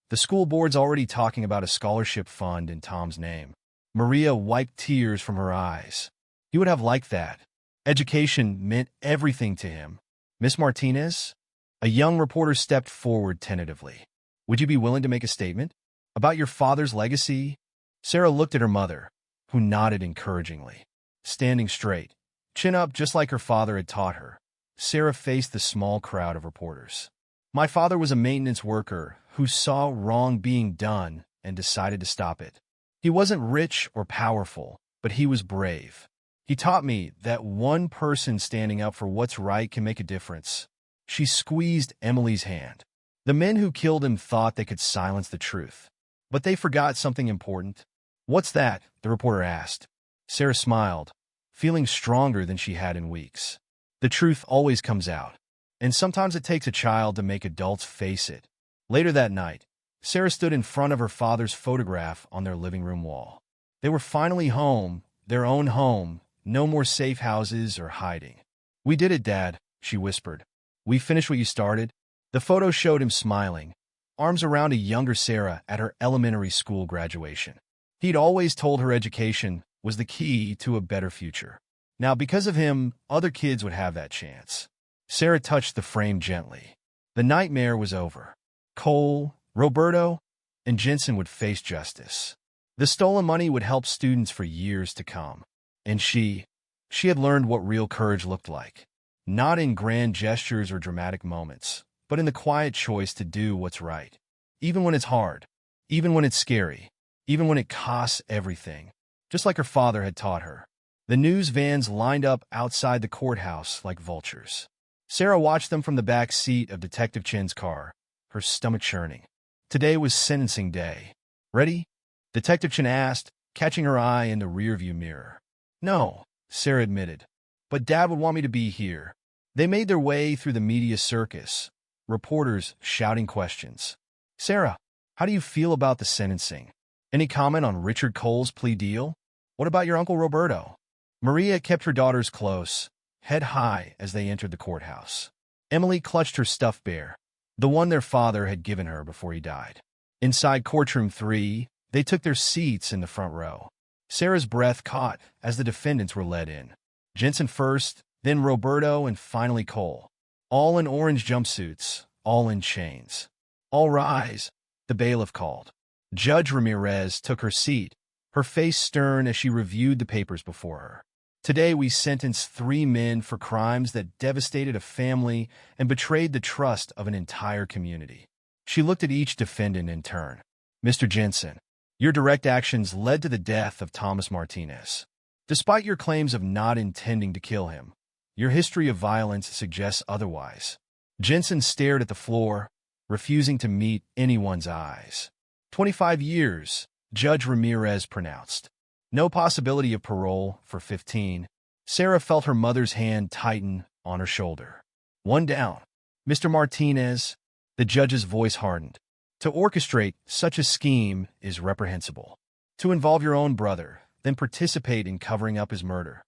The school board's already talking about a scholarship fund in Tom's name." Maria wiped tears from her eyes. "He would have liked that. Education meant everything to him." "Miss Martinez?" A young reporter stepped forward tentatively. "Would you be willing to make a statement? About your father's legacy?" Sarah looked at her mother, who nodded encouragingly. Standing straight, chin up just like her father had taught her, Sarah faced the small crowd of reporters. "My father was a maintenance worker who saw wrong being done and decided to stop it. He wasn't rich or powerful, but he was brave. He taught me that one person standing up for what's right can make a difference." She squeezed Emily's hand. "The men who killed him thought they could silence the truth. But they forgot something important." "What's that?" the reporter asked. Sarah smiled, feeling stronger than she had in weeks. "The truth always comes out, and sometimes it takes a child to make adults face it." Later that night, Sarah stood in front of her father's photograph on their living room wall. They were finally home, their own home, no more safe houses or hiding. "We did it, Dad," she whispered. "We finished what you started." The photo showed him smiling, arms around a younger Sarah at her elementary school graduation. He'd always told her education was the key to a better future. Now, because of him, other kids would have that chance. Sarah touched the frame gently. The nightmare was over. Cole, Roberto, and Jensen would face justice. The stolen money would help students for years to come. And she had learned what real courage looked like. Not in grand gestures or dramatic moments, but in the quiet choice to do what's right. Even when it's hard, even when it's scary, even when it costs everything. Just like her father had taught her. The news vans lined up outside the courthouse like vultures. Sarah watched them from the back seat of Detective Chen's car, her stomach churning. Today was sentencing day. "Ready?" Detective Chen asked, catching her eye in the rearview mirror. "No," Sarah admitted, "but Dad would want me to be here." They made their way through the media circus, reporters shouting questions. "Sarah, how do you feel about the sentencing? Any comment on Richard Cole's plea deal? What about your Uncle Roberto?" Maria kept her daughters close, head high as they entered the courthouse. Emily clutched her stuffed bear, the one their father had given her before he died. Inside courtroom 3, they took their seats in the front row. Sarah's breath caught as the defendants were led in. Jensen first, then Roberto, and finally Cole. All in orange jumpsuits, all in chains. "All rise," the bailiff called. Judge Ramirez took her seat, her face stern as she reviewed the papers before her. "Today we sentence 3 men for crimes that devastated a family and betrayed the trust of an entire community." She looked at each defendant in turn. "Mr. Jensen, your direct actions led to the death of Thomas Martinez. Despite your claims of not intending to kill him, your history of violence suggests otherwise." Jensen stared at the floor, refusing to meet anyone's eyes. 25 years, Judge Ramirez pronounced. No possibility of parole for 15. Sarah felt her mother's hand tighten on her shoulder. One down. Mr. Martinez, the judge's voice hardened. To orchestrate such a scheme is reprehensible. To involve your own brother, then participate in covering up his murder.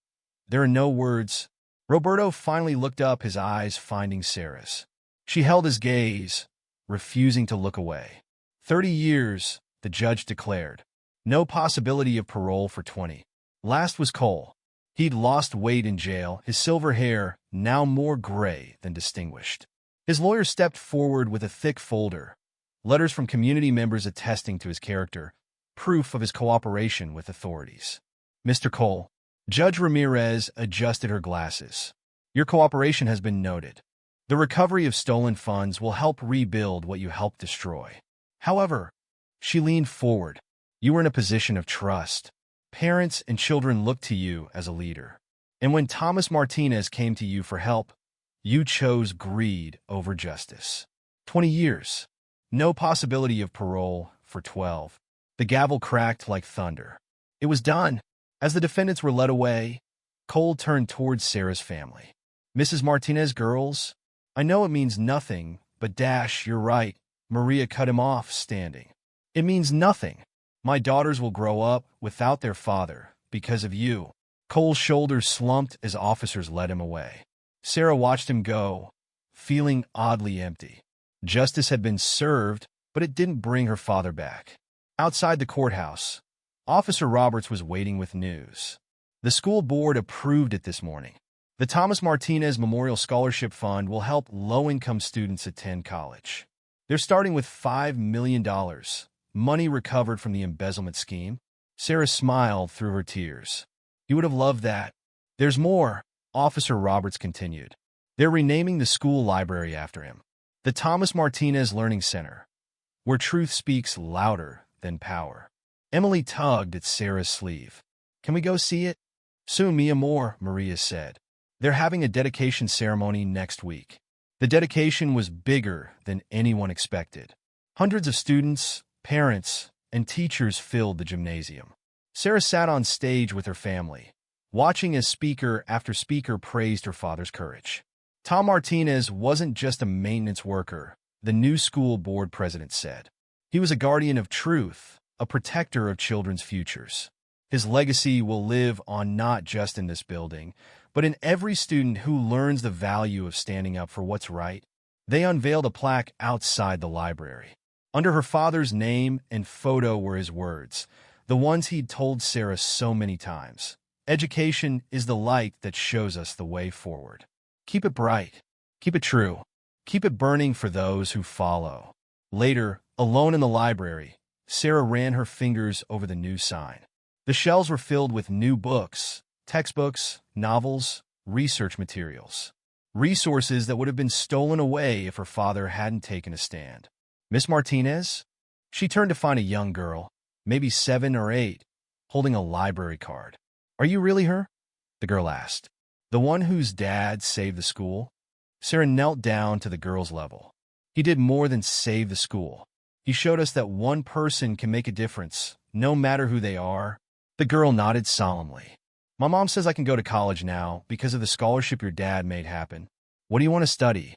There are no words. Roberto finally looked up, his eyes finding Sarah's. She held his gaze, refusing to look away. 30 years, the judge declared. No possibility of parole for 20. Last was Cole. He'd lost weight in jail, his silver hair now more gray than distinguished. His lawyer stepped forward with a thick folder, letters from community members attesting to his character, proof of his cooperation with authorities. Mr. Cole, Judge Ramirez adjusted her glasses. Your cooperation has been noted. The recovery of stolen funds will help rebuild what you helped destroy. However, she leaned forward. You were in a position of trust. Parents and children looked to you as a leader. And when Thomas Martinez came to you for help, you chose greed over justice. 20 years. No possibility of parole for 12. The gavel cracked like thunder. It was done. As the defendants were led away, Cole turned towards Sarah's family. Mrs. Martinez, girls, I know it means nothing, but you're right. Maria cut him off, standing. It means nothing. My daughters will grow up without their father because of you. Cole's shoulders slumped as officers led him away. Sarah watched him go, feeling oddly empty. Justice had been served, but it didn't bring her father back. Outside the courthouse, Officer Roberts was waiting with news. The school board approved it this morning. The Thomas Martinez Memorial Scholarship Fund will help low-income students attend college. They're starting with $5 million, money recovered from the embezzlement scheme. Sarah smiled through her tears. You would have loved that. There's more, Officer Roberts continued. They're renaming the school library after him. The Thomas Martinez Learning Center, where truth speaks louder than power. Emily tugged at Sarah's sleeve. Can we go see it? Soon, mi amor, Maria said. They're having a dedication ceremony next week. The dedication was bigger than anyone expected. Hundreds of students, parents, and teachers filled the gymnasium. Sarah sat on stage with her family, watching as speaker after speaker praised her father's courage. Tom Martinez wasn't just a maintenance worker, the new school board president said. He was a guardian of truth, a protector of children's futures. His legacy will live on not just in this building, but in every student who learns the value of standing up for what's right. They unveiled a plaque outside the library. Under her father's name and photo were his words, the ones he'd told Sarah so many times. Education is the light that shows us the way forward. Keep it bright. Keep it true. Keep it burning for those who follow. Later, alone in the library, Sarah ran her fingers over the new sign. The shelves were filled with new books, textbooks, novels, research materials. Resources that would have been stolen away if her father hadn't taken a stand. Miss Martinez? She turned to find a young girl, maybe 7 or 8, holding a library card. Are you really her? The girl asked. The one whose dad saved the school? Sarah knelt down to the girl's level. He did more than save the school. He showed us that one person can make a difference, no matter who they are. The girl nodded solemnly. My mom says I can go to college now because of the scholarship your dad made happen. What do you want to study?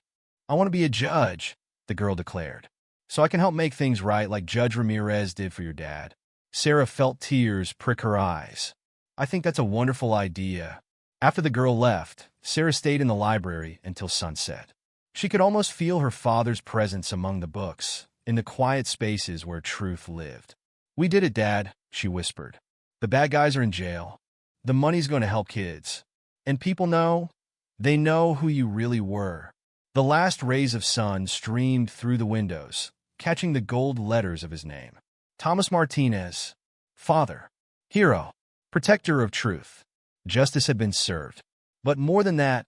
I want to be a judge, the girl declared. So I can help make things right like Judge Ramirez did for your dad. Sarah felt tears prick her eyes. I think that's a wonderful idea. After the girl left, Sarah stayed in the library until sunset. She could almost feel her father's presence among the books, in the quiet spaces where truth lived. We did it, Dad, she whispered. The bad guys are in jail. The money's going to help kids. And people know, they know who you really were. The last rays of sun streamed through the windows, catching the gold letters of his name. Thomas Martinez, father, hero, protector of truth. Justice had been served. But more than that,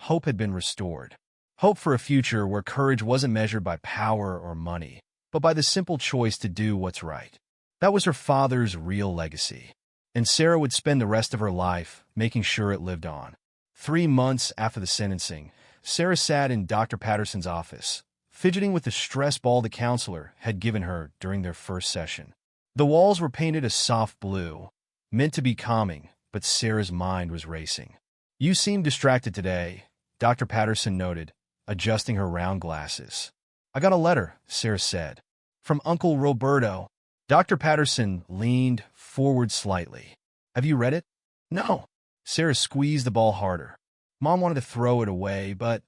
hope had been restored. Hope for a future where courage wasn't measured by power or money, but by the simple choice to do what's right. That was her father's real legacy. And Sarah would spend the rest of her life making sure it lived on. 3 months after the sentencing, Sarah sat in Dr. Patterson's office, fidgeting with the stress ball the counselor had given her during their first session. The walls were painted a soft blue, meant to be calming, but Sarah's mind was racing. "You seem distracted today," Dr. Patterson noted, adjusting her round glasses. "I got a letter," Sarah said. "From Uncle Roberto." Dr. Patterson leaned forward slightly. "Have you read it?" "No." Sarah squeezed the ball harder. "Mom wanted to throw it away, but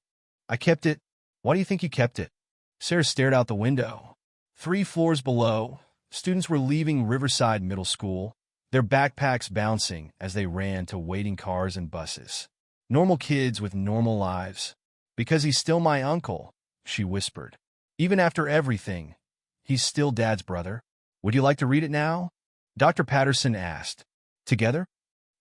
I kept it." "Why do you think you kept it?" Sarah stared out the window. 3 floors below, students were leaving Riverside Middle School, their backpacks bouncing as they ran to waiting cars and buses. Normal kids with normal lives. "Because he's still my uncle," she whispered. "Even after everything, he's still Dad's brother." "Would you like to read it now?" Dr. Patterson asked. "Together?"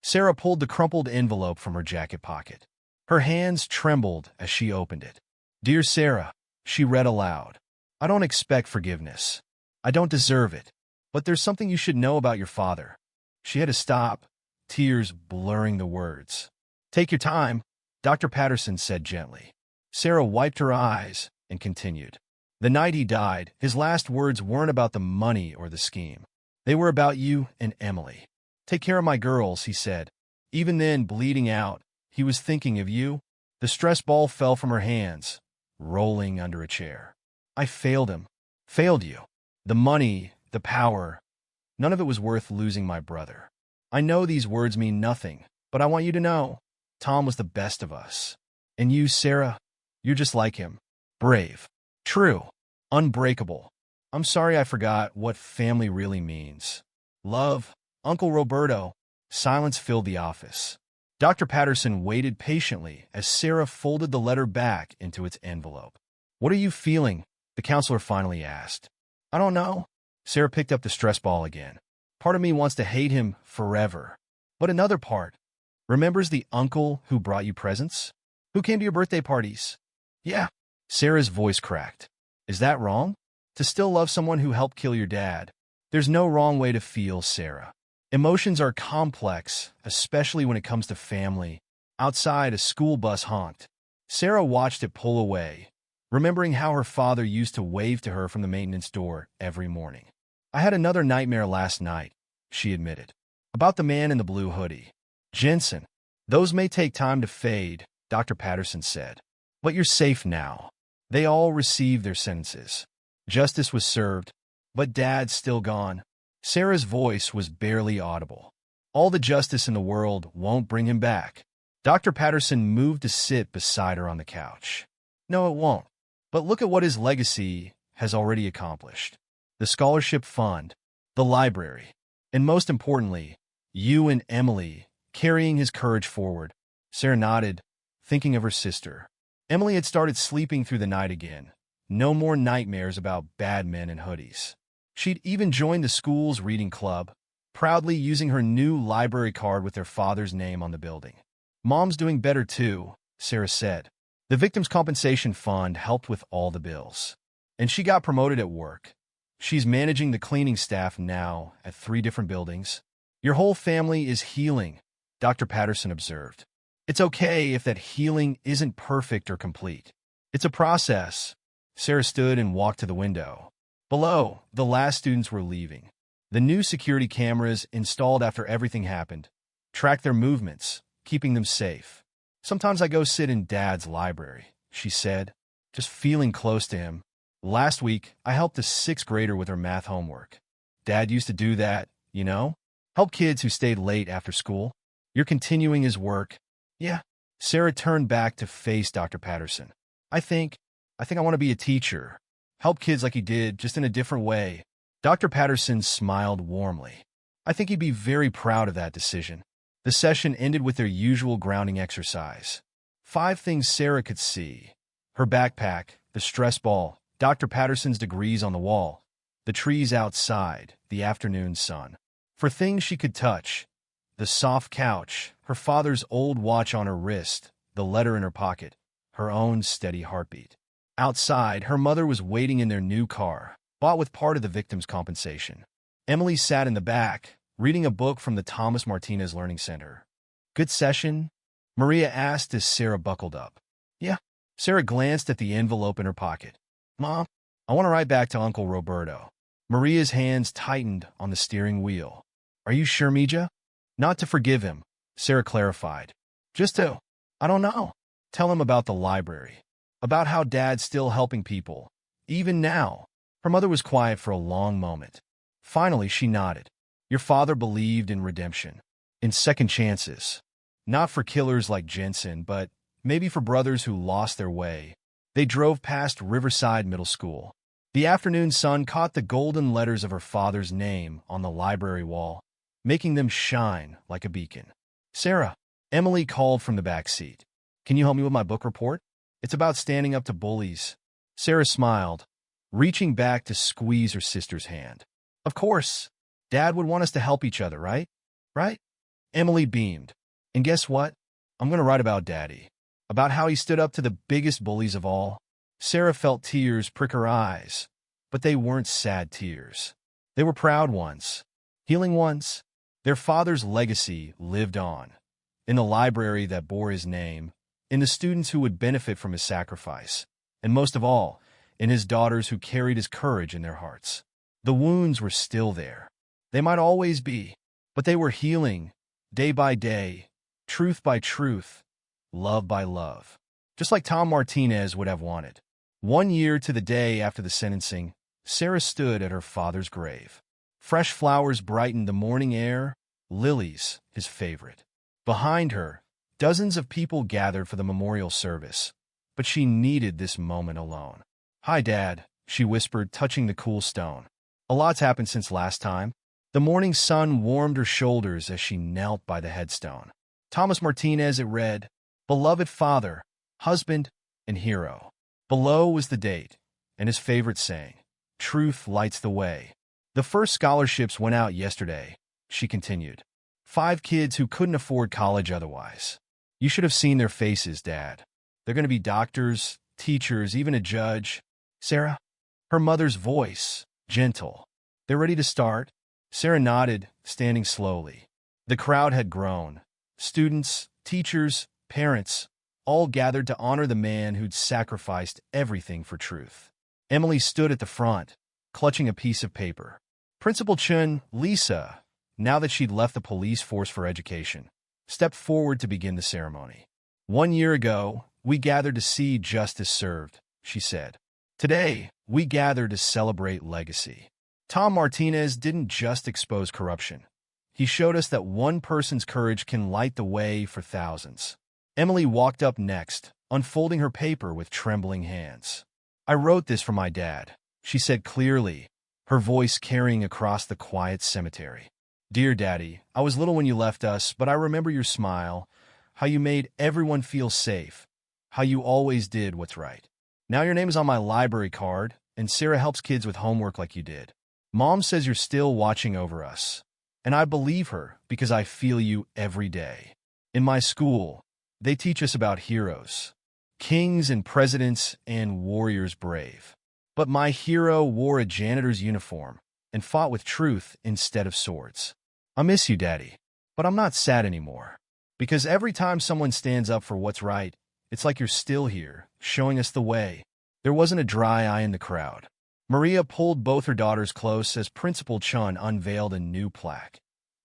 Sarah pulled the crumpled envelope from her jacket pocket. Her hands trembled as she opened it. "Dear Sarah," she read aloud, "I don't expect forgiveness. I don't deserve it. But there's something you should know about your father." She had to stop, tears blurring the words. "Take your time," Dr. Patterson said gently. Sarah wiped her eyes and continued. "The night he died, his last words weren't about the money or the scheme. They were about you and Emily. 'Take care of my girls,' he said. Even then, bleeding out, he was thinking of you." The stress ball fell from her hands, rolling under a chair. "I failed him." "Failed you?" "The money, the power, none of it was worth losing my brother. I know these words mean nothing, but I want you to know, Tom was the best of us. And you, Sarah, you're just like him. Brave. True. Unbreakable. I'm sorry I forgot what family really means. Love, Uncle Roberto." Silence filled the office. Dr. Patterson waited patiently as Sarah folded the letter back into its envelope. "What are you feeling?" the counselor finally asked. "I don't know." Sarah picked up the stress ball again. "Part of me wants to hate him forever. But another part remembers the uncle who brought you presents, who came to your birthday parties." "Yeah." Sarah's voice cracked. "Is that wrong? To still love someone who helped kill your dad?" "There's no wrong way to feel, Sarah. Emotions are complex, especially when it comes to family." Outside, a school bus honked. Sarah watched it pull away, remembering how her father used to wave to her from the maintenance door every morning. "I had another nightmare last night," she admitted. "About the man in the blue hoodie. Jensen. Those may take time to fade," Dr. Patterson said. "But you're safe now." They all received their sentences. Justice was served, but Dad's still gone. Sarah's voice was barely audible. "All the justice in the world won't bring him back." Dr. Patterson moved to sit beside her on the couch. "No, it won't. But look at what his legacy has already accomplished. The scholarship fund, the library, and most importantly, you and Emily carrying his courage forward." Sarah nodded, thinking of her sister. Emily had started sleeping through the night again. No more nightmares about bad men and hoodies. She'd even joined the school's reading club, proudly using her new library card with their father's name on the building. "Mom's doing better too," Sarah said. "The Victims' Compensation Fund helped with all the bills. And she got promoted at work. She's managing the cleaning staff now at 3 different buildings." "Your whole family is healing," Dr. Patterson observed. "It's okay if that healing isn't perfect or complete. It's a process." Sarah stood and walked to the window. Below, the last students were leaving. The new security cameras installed after everything happened tracked their movements, keeping them safe. "Sometimes I go sit in Dad's library," she said, just feeling close to him. "Last week, I helped a 6th grader with her math homework. Dad used to do that, you know? Help kids who stayed late after school. You're continuing his work." "Yeah." Sarah turned back to face Dr. Patterson. I think I want to be a teacher. Help kids like he did, just in a different way." Dr. Patterson smiled warmly. "I think he'd be very proud of that decision." The session ended with their usual grounding exercise. 5 things Sarah could see: her backpack, the stress ball, Dr. Patterson's degrees on the wall, the trees outside, the afternoon sun. For things she could touch: the soft couch, her father's old watch on her wrist, the letter in her pocket, her own steady heartbeat. Outside, her mother was waiting in their new car, bought with part of the victim's compensation. Emily sat in the back, reading a book from the Thomas Martinez Learning Center. "Good session?" Maria asked as Sarah buckled up. "Yeah." Sarah glanced at the envelope in her pocket. Mom, I want to ride back to Uncle Roberto. Maria's hands tightened on the steering wheel. Are you sure, Mija? Not to forgive him, Sarah clarified. Just to, I don't know. Tell him about the library. About how Dad's still helping people. Even now. Her mother was quiet for a long moment. Finally, she nodded. Your father believed in redemption. In second chances. Not for killers like Jensen, but maybe for brothers who lost their way. They drove past Riverside Middle School. The afternoon sun caught the golden letters of her father's name on the library wall, making them shine like a beacon. Sarah, Emily called from the back seat. Can you help me with my book report? It's about standing up to bullies. Sarah smiled, reaching back to squeeze her sister's hand. Of course. Dad would want us to help each other, right? Right? Emily beamed. And guess what? I'm going to write about Daddy. About how he stood up to the biggest bullies of all. Sarah felt tears prick her eyes, but they weren't sad tears. They were proud ones, healing ones. Their father's legacy lived on, in the library that bore his name, in the students who would benefit from his sacrifice, and most of all, in his daughters who carried his courage in their hearts. The wounds were still there. They might always be, but they were healing, day by day, truth by truth, love by love. Just like Tom Martinez would have wanted. 1 year to the day after the sentencing, Sarah stood at her father's grave. Fresh flowers brightened the morning air, lilies, his favorite. Behind her, dozens of people gathered for the memorial service, but she needed this moment alone. Hi, Dad, she whispered, touching the cool stone. A lot's happened since last time. The morning sun warmed her shoulders as she knelt by the headstone. Thomas Martinez, it read, beloved father, husband, and hero. Below was the date, and his favorite saying, truth lights the way. The first scholarships went out yesterday, she continued. 5 kids who couldn't afford college otherwise. You should have seen their faces, Dad. They're going to be doctors, teachers, even a judge. Sarah? Her mother's voice, gentle. They're ready to start? Sarah nodded, standing slowly. The crowd had grown. Students, teachers, parents, all gathered to honor the man who'd sacrificed everything for truth. Emily stood at the front, clutching a piece of paper. Principal Chun, Lisa, now that she'd left the police force for education, stepped forward to begin the ceremony. 1 year ago, we gathered to see justice served, she said. Today, we gather to celebrate legacy. Tom Martinez didn't just expose corruption. He showed us that one person's courage can light the way for thousands. Emily walked up next, unfolding her paper with trembling hands. I wrote this for my dad, she said clearly, her voice carrying across the quiet cemetery. Dear Daddy, I was little when you left us, but I remember your smile, how you made everyone feel safe, how you always did what's right. Now your name is on my library card, and Sarah helps kids with homework like you did. Mom says you're still watching over us, and I believe her because I feel you every day. In my school, they teach us about heroes, kings and presidents and warriors brave. But my hero wore a janitor's uniform and fought with truth instead of swords. I miss you, Daddy, but I'm not sad anymore. Because every time someone stands up for what's right, it's like you're still here, showing us the way. There wasn't a dry eye in the crowd. Maria pulled both her daughters close as Principal Chun unveiled a new plaque.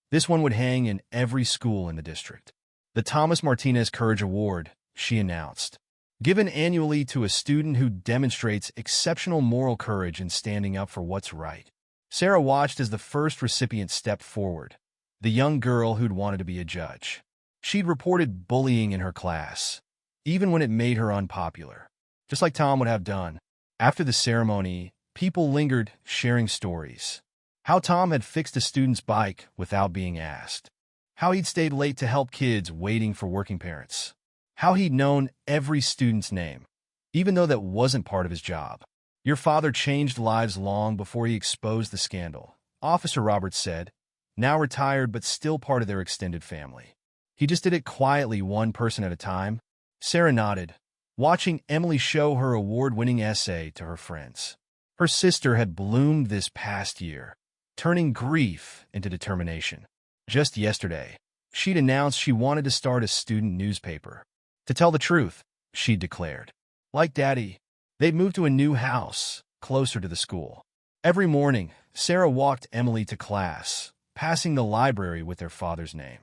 This one would hang in every school in the district. The Thomas Martinez Courage Award, she announced, given annually to a student who demonstrates exceptional moral courage in standing up for what's right. Sarah watched as the first recipient stepped forward, the young girl who'd wanted to be a judge. She'd reported bullying in her class, even when it made her unpopular, just like Tom would have done. After the ceremony, people lingered, sharing stories. How Tom had fixed a student's bike without being asked. How he'd stayed late to help kids waiting for working parents. How he'd known every student's name, even though that wasn't part of his job. Your father changed lives long before he exposed the scandal, Officer Roberts said, now retired but still part of their extended family. He just did it quietly, one person at a time. Sarah nodded, watching Emily show her award-winning essay to her friends. Her sister had bloomed this past year, turning grief into determination. Just yesterday, she'd announced she wanted to start a student newspaper. To tell the truth, she'd declared. Like Daddy, They'd moved to a new house, closer to the school. Every morning, Sarah walked Emily to class, passing the library with their father's name.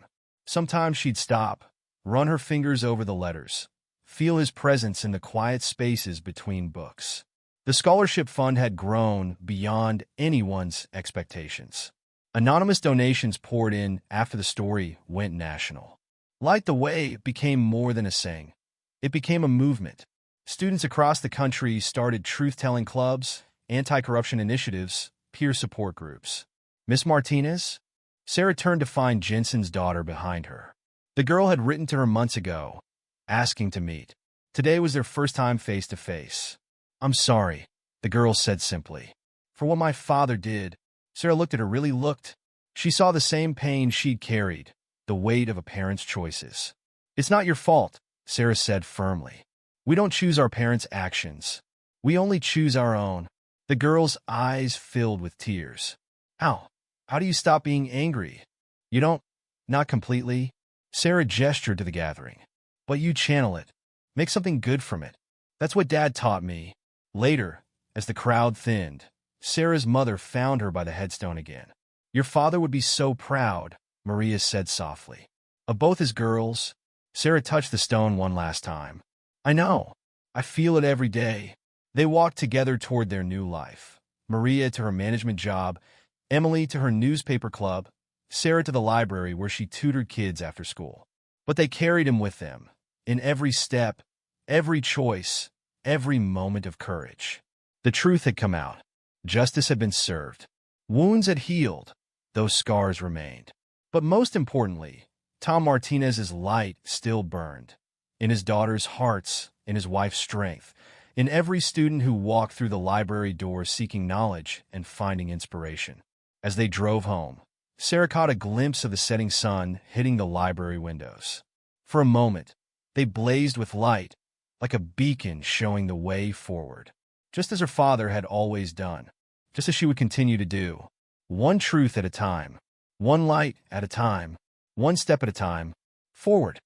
Sometimes she'd stop, run her fingers over the letters, feel his presence in the quiet spaces between books. The scholarship fund had grown beyond anyone's expectations. Anonymous donations poured in after the story went national. Light the Way became more than a saying. It became a movement. Students across the country started truth-telling clubs, anti-corruption initiatives, peer support groups. Miss Martinez? Sarah turned to find Jensen's daughter behind her. The girl had written to her months ago, asking to meet. Today was their first time face-to-face. "I'm sorry," the girl said simply. "For what my father did." Sarah looked at her, really looked. She saw the same pain she'd carried, the weight of a parent's choices. "It's not your fault," Sarah said firmly. "We don't choose our parents' actions. We only choose our own." The girl's eyes filled with tears. How? How do you stop being angry? You don't? Not completely. Sarah gestured to the gathering. But you channel it. Make something good from it. That's what Dad taught me. Later, as the crowd thinned, Sarah's mother found her by the headstone again. "Your father would be so proud," Maria said softly. "Of both his girls." Sarah touched the stone one last time. "I know. I feel it every day." They walked together toward their new life. Maria to her management job, Emily to her newspaper club, Sarah to the library where she tutored kids after school. But they carried him with them, in every step, every choice, every moment of courage. The truth had come out. Justice had been served. Wounds had healed. Those scars remained. But most importantly, Tom Martinez's light still burned. In his daughter's hearts, in his wife's strength, in every student who walked through the library doors seeking knowledge and finding inspiration. As they drove home, Sarah caught a glimpse of the setting sun hitting the library windows. For a moment, they blazed with light, like a beacon showing the way forward. Just as her father had always done, just as she would continue to do. One truth at a time, one light at a time, one step at a time, forward.